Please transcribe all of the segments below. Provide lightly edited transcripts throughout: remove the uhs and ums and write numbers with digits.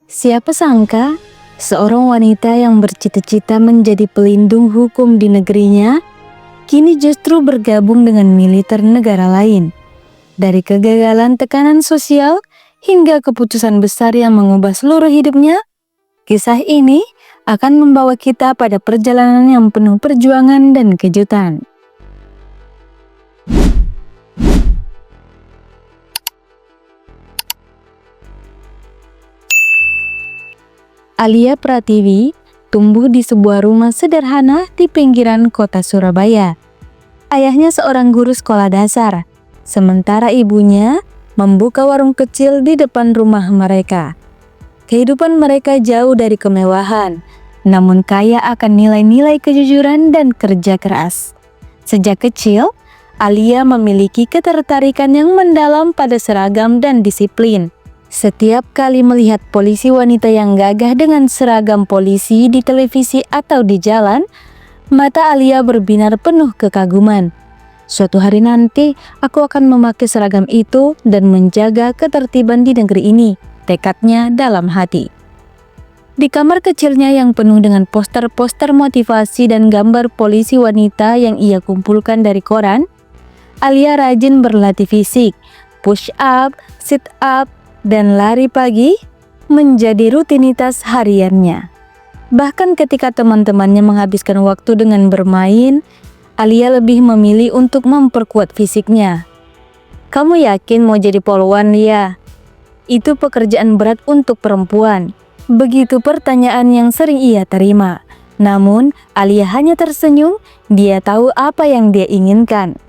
Siapa sangka, seorang wanita yang bercita-cita menjadi pelindung hukum di negerinya, kini justru bergabung dengan militer negara lain. Dari kegagalan tekanan sosial hingga keputusan besar yang mengubah seluruh hidupnya, kisah ini akan membawa kita pada perjalanan yang penuh perjuangan dan kejutan. Alia Pratiwi tumbuh di sebuah rumah sederhana di pinggiran kota Surabaya. Ayahnya seorang guru sekolah dasar, sementara ibunya membuka warung kecil di depan rumah mereka. Kehidupan mereka jauh dari kemewahan, namun kaya akan nilai-nilai kejujuran dan kerja keras. Sejak kecil, Alia memiliki ketertarikan yang mendalam pada seragam dan disiplin. Setiap kali melihat polisi wanita yang gagah dengan seragam polisi di televisi atau di jalan, mata Alia berbinar penuh kekaguman. Suatu hari nanti, aku akan memakai seragam itu dan menjaga ketertiban di negeri ini, tekadnya dalam hati. Di kamar kecilnya yang penuh dengan poster-poster motivasi dan gambar polisi wanita yang ia kumpulkan dari koran, Alia rajin berlatih fisik, push up, sit up, dan lari pagi menjadi rutinitas hariannya. Bahkan ketika teman-temannya menghabiskan waktu dengan bermain, Alia lebih memilih untuk memperkuat fisiknya. "Kamu yakin mau jadi polwan, Lia? Itu pekerjaan berat untuk perempuan." Begitu pertanyaan yang sering ia terima. Namun, Alia hanya tersenyum, dia tahu apa yang dia inginkan.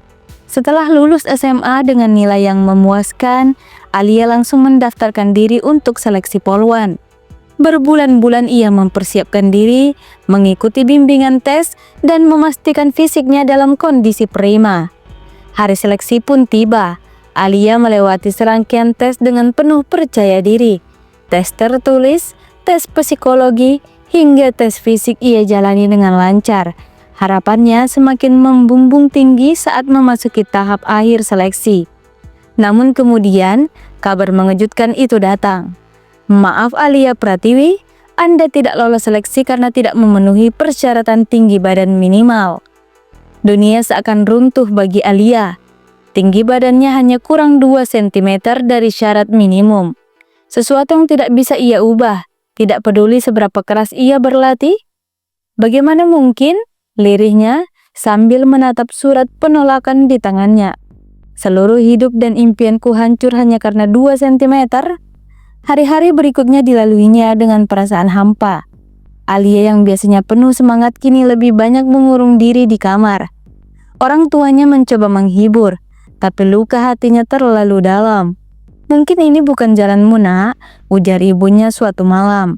Setelah lulus SMA dengan nilai yang memuaskan, Alia langsung mendaftarkan diri untuk seleksi polwan. Berbulan-bulan ia mempersiapkan diri, mengikuti bimbingan tes, dan memastikan fisiknya dalam kondisi prima. Hari seleksi pun tiba. Alia melewati serangkaian tes dengan penuh percaya diri. Tes tertulis, tes psikologi, hingga tes fisik ia jalani dengan lancar. Harapannya semakin membumbung tinggi saat memasuki tahap akhir seleksi. Namun kemudian, kabar mengejutkan itu datang. "Maaf Alia Pratiwi, Anda tidak lolos seleksi karena tidak memenuhi persyaratan tinggi badan minimal." Dunia seakan runtuh bagi Alia. Tinggi badannya hanya kurang 2 cm dari syarat minimum. Sesuatu yang tidak bisa ia ubah, tidak peduli seberapa keras ia berlatih. "Bagaimana mungkin?" lirihnya sambil menatap surat penolakan di tangannya. "Seluruh hidup dan impianku hancur hanya karena 2 cm. Hari-hari berikutnya dilaluinya dengan perasaan hampa. Alia yang biasanya penuh semangat kini lebih banyak mengurung diri di kamar. Orang tuanya mencoba menghibur, tapi luka hatinya terlalu dalam. "Mungkin ini bukan jalanmu, Nak," ujar ibunya suatu malam.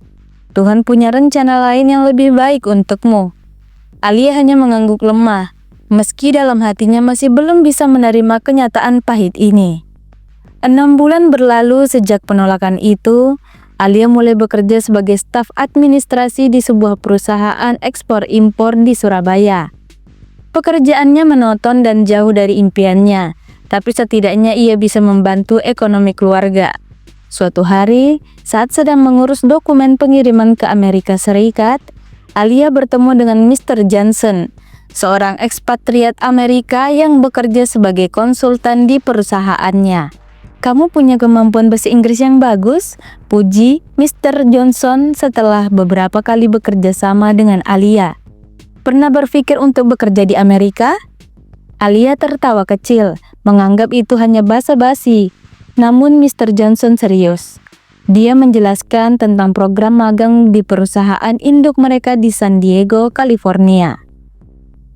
"Tuhan punya rencana lain yang lebih baik untukmu." Alia hanya mengangguk lemah, meski dalam hatinya masih belum bisa menerima kenyataan pahit ini. 6 bulan berlalu sejak penolakan itu, Alia mulai bekerja sebagai staf administrasi di sebuah perusahaan ekspor-impor di Surabaya. Pekerjaannya monoton dan jauh dari impiannya, tapi setidaknya ia bisa membantu ekonomi keluarga. Suatu hari, saat sedang mengurus dokumen pengiriman ke Amerika Serikat, Alia bertemu dengan Mr. Johnson, seorang ekspatriat Amerika yang bekerja sebagai konsultan di perusahaannya. "Kamu punya kemampuan bahasa Inggris yang bagus," puji Mr. Johnson setelah beberapa kali bekerja sama dengan Alia. "Pernah berpikir untuk bekerja di Amerika?" Alia tertawa kecil, menganggap itu hanya basa-basi. Namun Mr. Johnson serius. Dia menjelaskan tentang program magang di perusahaan induk mereka di San Diego, California.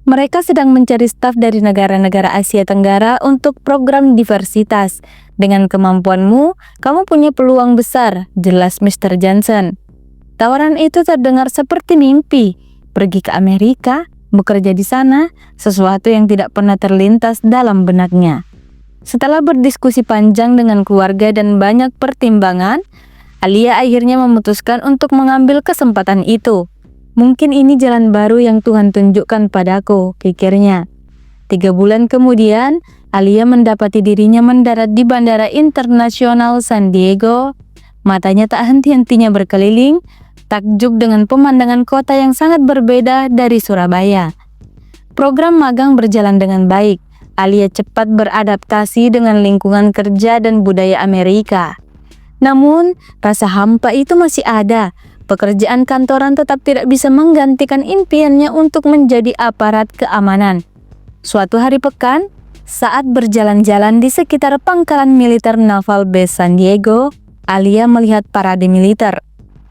Mereka sedang mencari staf dari negara-negara Asia Tenggara untuk program diversitas. "Dengan kemampuanmu, kamu punya peluang besar," jelas Mr. Johnson. Tawaran itu terdengar seperti mimpi. Pergi ke Amerika, bekerja di sana, sesuatu yang tidak pernah terlintas dalam benaknya. Setelah berdiskusi panjang dengan keluarga dan banyak pertimbangan, Alia akhirnya memutuskan untuk mengambil kesempatan itu. "Mungkin ini jalan baru yang Tuhan tunjukkan padaku," pikirnya. 3 bulan kemudian, Alia mendapati dirinya mendarat di Bandara Internasional San Diego Matanya tak henti-hentinya berkeliling, takjub dengan pemandangan kota yang sangat berbeda dari Surabaya. Program magang berjalan dengan baik. Alia cepat beradaptasi dengan lingkungan kerja dan budaya Amerika. Namun, rasa hampa itu masih ada. Pekerjaan kantoran tetap tidak bisa menggantikan impiannya untuk menjadi aparat keamanan. Suatu hari pekan, saat berjalan-jalan di sekitar pangkalan militer Naval Base San Diego, Alia melihat parade militer.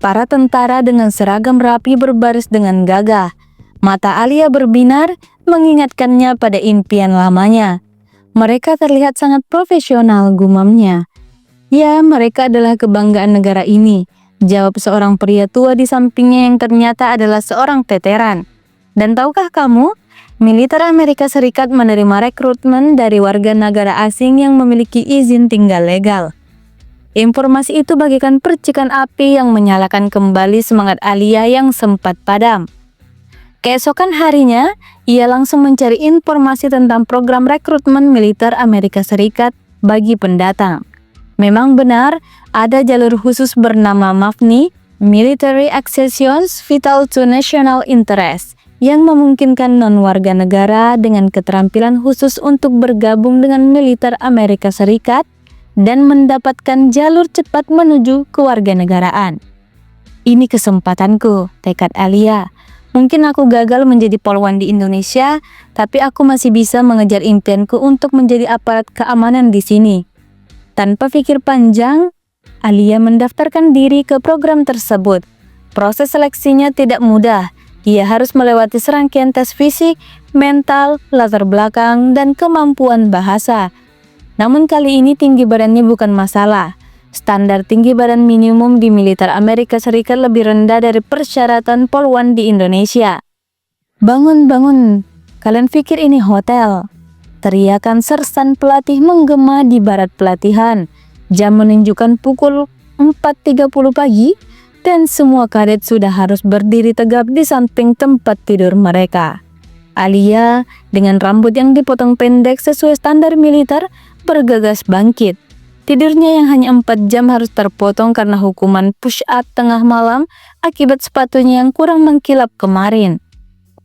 Para tentara dengan seragam rapi berbaris dengan gagah. Mata Alia berbinar, mengingatkannya pada impian lamanya. Mereka terlihat sangat profesional, gumamnya. Ya, mereka adalah kebanggaan negara ini, jawab seorang pria tua di sampingnya yang ternyata adalah seorang veteran. Dan tahukah kamu, militer Amerika Serikat menerima rekrutmen dari warga negara asing yang memiliki izin tinggal legal. Informasi itu bagaikan percikan api yang menyalakan kembali semangat Alia yang sempat padam. Keesokan harinya, ia langsung mencari informasi tentang program rekrutmen militer Amerika Serikat bagi pendatang. Memang benar, ada jalur khusus bernama MAVNI, Military Accessions Vital to National Interest, yang memungkinkan non-warga negara dengan keterampilan khusus untuk bergabung dengan militer Amerika Serikat dan mendapatkan jalur cepat menuju kewarganegaraan. Ini kesempatanku, tekad Alia. Mungkin aku gagal menjadi polwan di Indonesia, tapi aku masih bisa mengejar impianku untuk menjadi aparat keamanan di sini. Tanpa pikir panjang, Alia mendaftarkan diri ke program tersebut. Proses seleksinya tidak mudah. Ia harus melewati serangkaian tes fisik, mental, latar belakang, dan kemampuan bahasa. Namun kali ini tinggi badannya bukan masalah. Standar tinggi badan minimum di militer Amerika Serikat lebih rendah dari persyaratan polwan di Indonesia. Bangun, bangun. Kalian pikir ini hotel? Teriakan sersan pelatih menggema di barat pelatihan. Jam menunjukkan pukul 4.30 pagi dan semua kadet sudah harus berdiri tegap di samping tempat tidur mereka. Alia dengan rambut yang dipotong pendek sesuai standar militer bergegas bangkit. Tidurnya yang hanya 4 jam harus terpotong karena hukuman push-up tengah malam akibat sepatunya yang kurang mengkilap kemarin.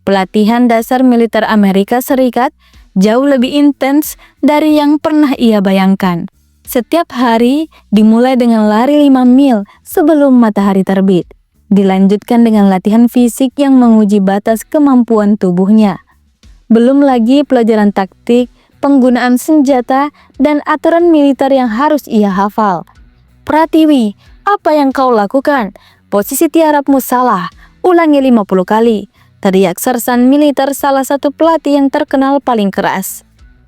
Pelatihan dasar militer Amerika Serikat jauh lebih intens dari yang pernah ia bayangkan. Setiap hari dimulai dengan lari 5 mil sebelum matahari terbit. Dilanjutkan dengan latihan fisik yang menguji batas kemampuan tubuhnya. Belum lagi pelajaran taktik, penggunaan senjata, dan aturan militer yang harus ia hafal. Pratiwi, apa yang kau lakukan? Posisi tiarapmu salah. Ulangi 50 kali. Teriak sersan militer salah satu pelatih yang terkenal paling keras.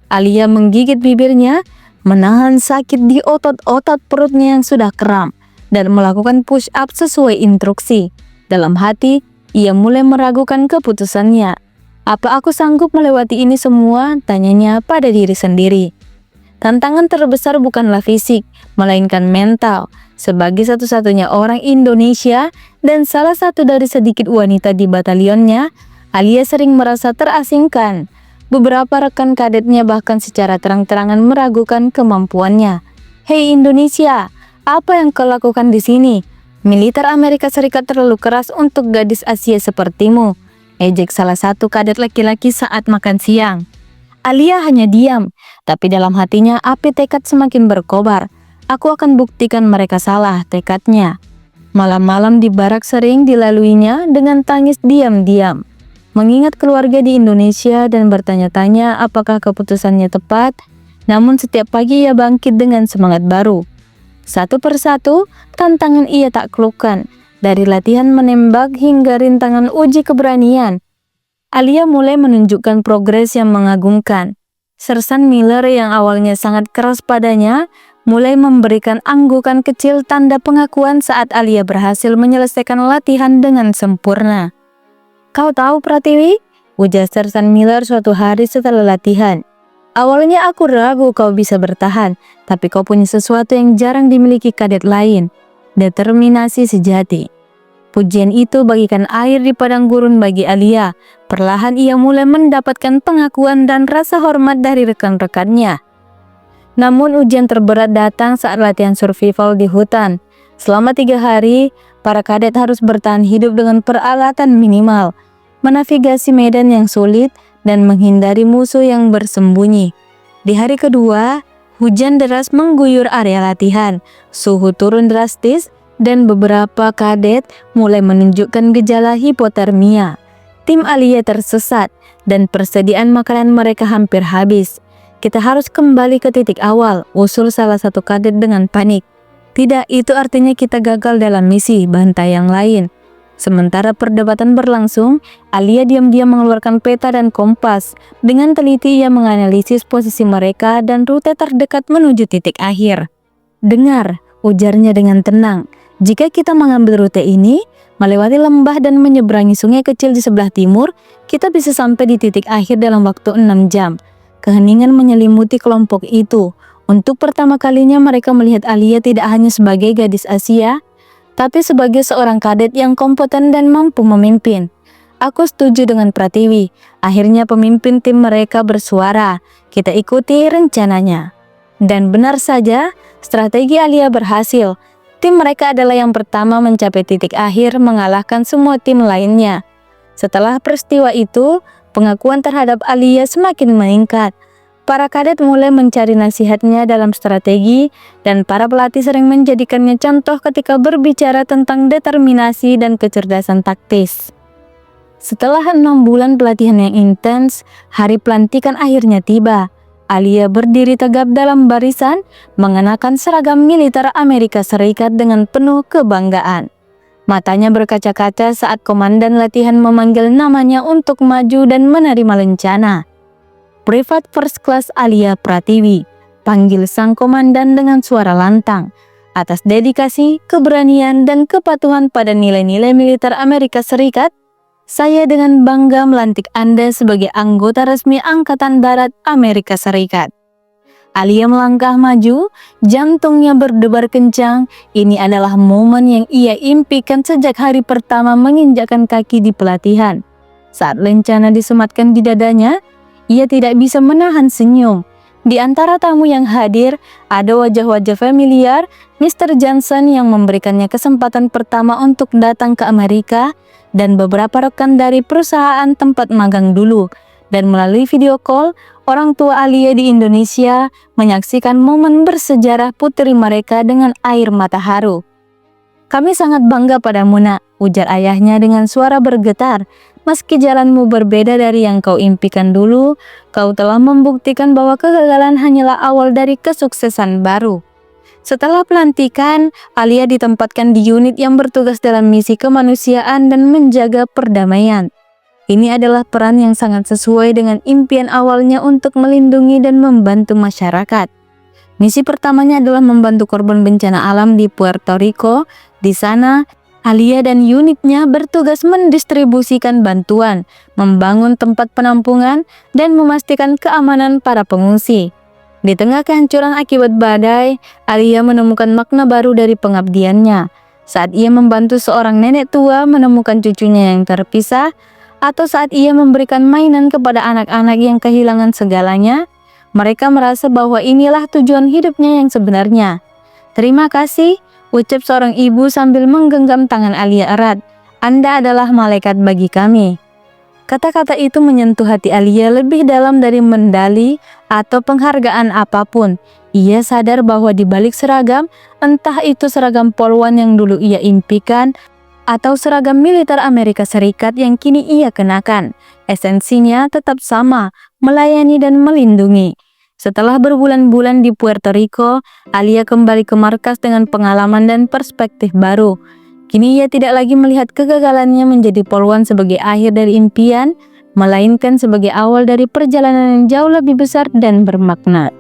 Alia menggigit bibirnya, menahan sakit di otot-otot perutnya yang sudah kram, dan melakukan push up sesuai instruksi. Dalam hati, ia mulai meragukan keputusannya. Apa aku sanggup melewati ini semua? Tanyanya pada diri sendiri. Tantangan terbesar bukanlah fisik, melainkan mental. Sebagai satu-satunya orang Indonesia dan salah satu dari sedikit wanita di batalionnya, Alia sering merasa terasingkan. Beberapa rekan kadetnya bahkan secara terang-terangan meragukan kemampuannya. Hei Indonesia, apa yang kau lakukan di sini? Militer Amerika Serikat terlalu keras untuk gadis Asia sepertimu. Ejek salah satu kadet laki-laki saat makan siang. Alia hanya diam, tapi dalam hatinya api tekad semakin berkobar. Aku akan buktikan mereka salah, tekadnya. Malam-malam di barak sering dilaluinya dengan tangis diam-diam. Mengingat keluarga di Indonesia dan bertanya-tanya apakah keputusannya tepat, namun setiap pagi ia bangkit dengan semangat baru. Satu persatu, tantangan ia taklukkan. Dari latihan menembak hingga rintangan uji keberanian, Alia mulai menunjukkan progres yang mengagumkan. Sersan Miller yang awalnya sangat keras padanya, mulai memberikan anggukan kecil tanda pengakuan saat Alia berhasil menyelesaikan latihan dengan sempurna. Kau tahu Pratiwi? Ujar Sersan Miller suatu hari setelah latihan. Awalnya aku ragu kau bisa bertahan, tapi kau punya sesuatu yang jarang dimiliki kadet lain. Determinasi sejati. Pujian itu bagikan air di padang gurun bagi Alia. Perlahan ia mulai mendapatkan pengakuan dan rasa hormat dari rekan-rekannya. Namun ujian terberat datang saat latihan survival di hutan. Selama 3 hari, para kadet harus bertahan hidup dengan peralatan minimal, menavigasi medan yang sulit, dan menghindari musuh yang bersembunyi. Di hari kedua, hujan deras mengguyur area latihan, suhu turun drastis, dan beberapa kadet mulai menunjukkan gejala hipotermia. Tim Alia tersesat, dan persediaan makanan mereka hampir habis. Kita harus kembali ke titik awal, usul salah satu kadet dengan panik. Tidak, itu artinya kita gagal dalam misi, bantah yang lain. Sementara perdebatan berlangsung, Alia diam-diam mengeluarkan peta dan kompas. Dengan teliti ia menganalisis posisi mereka dan rute terdekat menuju titik akhir. "Dengar," ujarnya dengan tenang. "Jika kita mengambil rute ini, melewati lembah dan menyeberangi sungai kecil di sebelah timur, kita bisa sampai di titik akhir dalam waktu 6 jam. Keheningan menyelimuti kelompok itu. Untuk pertama kalinya mereka melihat Alia tidak hanya sebagai gadis Asia, tapi sebagai seorang kadet yang kompeten dan mampu memimpin. "Aku setuju dengan Pratiwi." Akhirnya pemimpin tim mereka bersuara. "Kita ikuti rencananya." Dan benar saja, strategi Alia berhasil. Tim mereka adalah yang pertama mencapai titik akhir, mengalahkan semua tim lainnya. Setelah peristiwa itu, pengakuan terhadap Alia semakin meningkat. Para kadet mulai mencari nasihatnya dalam strategi, dan para pelatih sering menjadikannya contoh ketika berbicara tentang determinasi dan kecerdasan taktis. Setelah 6 bulan pelatihan yang intens, hari pelantikan akhirnya tiba. Alia berdiri tegap dalam barisan, mengenakan seragam militer Amerika Serikat dengan penuh kebanggaan. Matanya berkaca-kaca saat komandan latihan memanggil namanya untuk maju dan menerima lencana. "Privat First Class Alia Pratiwi," panggil sang komandan dengan suara lantang. "Atas dedikasi, keberanian, dan kepatuhan pada nilai-nilai militer Amerika Serikat, saya dengan bangga melantik Anda sebagai anggota resmi Angkatan Darat Amerika Serikat." Alia melangkah maju, jantungnya berdebar kencang. Ini adalah momen yang ia impikan sejak hari pertama menginjakkan kaki di pelatihan. Saat lencana disematkan di dadanya, ia tidak bisa menahan senyum. Di antara tamu yang hadir, ada wajah-wajah familiar. Mr. Johnson yang memberikannya kesempatan pertama untuk datang ke Amerika, dan beberapa rekan dari perusahaan tempat magang dulu. Dan melalui video call, orang tua Alia di Indonesia menyaksikan momen bersejarah putri mereka dengan air mata haru. "Kami sangat bangga padamu, Nak," ujar ayahnya dengan suara bergetar. "Meski jalanmu berbeda dari yang kau impikan dulu, kau telah membuktikan bahwa kegagalan hanyalah awal dari kesuksesan baru." Setelah pelantikan, Alia ditempatkan di unit yang bertugas dalam misi kemanusiaan dan menjaga perdamaian. Ini adalah peran yang sangat sesuai dengan impian awalnya untuk melindungi dan membantu masyarakat. Misi pertamanya adalah membantu korban bencana alam di Puerto Rico. Di sana, Alia dan unitnya bertugas mendistribusikan bantuan, membangun tempat penampungan, dan memastikan keamanan para pengungsi. Di tengah kehancuran akibat badai, Alia menemukan makna baru dari pengabdiannya. Saat ia membantu seorang nenek tua menemukan cucunya yang terpisah, atau saat ia memberikan mainan kepada anak-anak yang kehilangan segalanya, mereka merasa bahwa inilah tujuan hidupnya yang sebenarnya. "Terima kasih," ucap seorang ibu sambil menggenggam tangan Alia erat. "Anda adalah malaikat bagi kami." Kata-kata itu menyentuh hati Alia lebih dalam dari medali atau penghargaan apapun. Ia sadar bahwa di balik seragam, entah itu seragam polwan yang dulu ia impikan, atau seragam militer Amerika Serikat yang kini ia kenakan, esensinya tetap sama, melayani dan melindungi. Setelah berbulan-bulan di Puerto Rico, Alia kembali ke markas dengan pengalaman dan perspektif baru. Kini ia tidak lagi melihat kegagalannya menjadi polwan sebagai akhir dari impian, melainkan sebagai awal dari perjalanan yang jauh lebih besar dan bermakna.